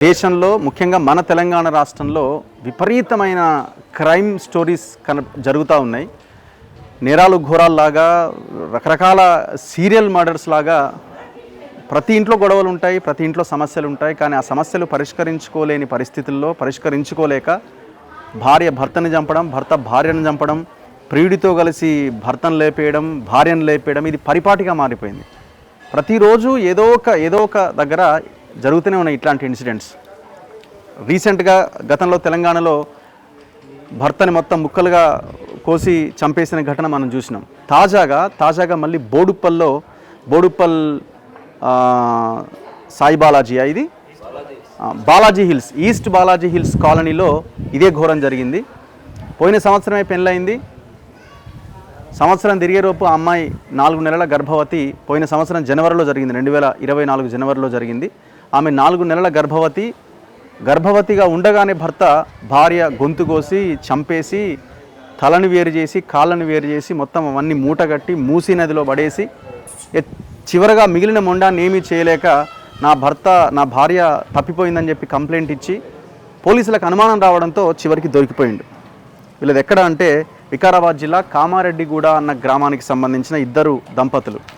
దేశంలో ముఖ్యంగా మన తెలంగాణ రాష్ట్రంలో విపరీతమైన క్రైమ్ స్టోరీస్ జరుగుతూ ఉన్నాయి. నేరాలు ఘోరాల్లాగా రకరకాల సీరియల్ మర్డర్స్ లాగా ప్రతి ఇంట్లో గొడవలు ఉంటాయి, ప్రతి ఇంట్లో సమస్యలు ఉంటాయి. కానీ ఆ సమస్యలు పరిష్కరించుకోలేని పరిస్థితుల్లో పరిష్కరించుకోలేక భార్య భర్తని చంపడం, భర్త భార్యను చంపడం, ప్రియుడితో కలిసి భర్తను లేపేయడం, భార్యను లేపేయడం ఇది పరిపాటిగా మారిపోయింది. ప్రతిరోజు ఏదో ఒక దగ్గర జరుగుతూనే ఉన్నాయి ఇట్లాంటి ఇన్సిడెంట్స్. రీసెంట్గా గతంలో తెలంగాణలో భర్తని మొత్తం ముక్కలుగా కోసి చంపేసిన ఘటన మనం చూసినాం. తాజాగా మళ్ళీ బోడుప్పల్ సాయి బాలాజీ ఇది Balaji hills, east Balaji hills కాలనీలో ఇదే ఘోరం జరిగింది. పోయిన సంవత్సరమే పెళ్ళయింది. సంవత్సరం తిరిగేలోపు ఆ అమ్మాయి 4 నెలల గర్భవతి. పోయిన సంవత్సరం జనవరిలో జరిగింది, 2024 జనవరిలో జరిగింది. ఆమె 4 నెలల గర్భవతిగా ఉండగానే భార్య గొంతు కోసి చంపేసి తలను వేరు చేసి కాళ్ళను వేరు చేసి మొత్తం అవన్నీ మూటగట్టి మూసీ నదిలో పడేసి చివరగా మిగిలిన మొండాన్ని ఏమీ చేయలేక నా భార్య తప్పిపోయిందని చెప్పి కంప్లైంట్ ఇచ్చి పోలీసులకు అనుమానం రావడంతో చివరికి దొరికిపోయిండు. వీళ్ళది ఎక్కడ అంటే వికారాబాద్ జిల్లా కామారెడ్డిగూడ అన్న గ్రామానికి సంబంధించిన 2 దంపతులు.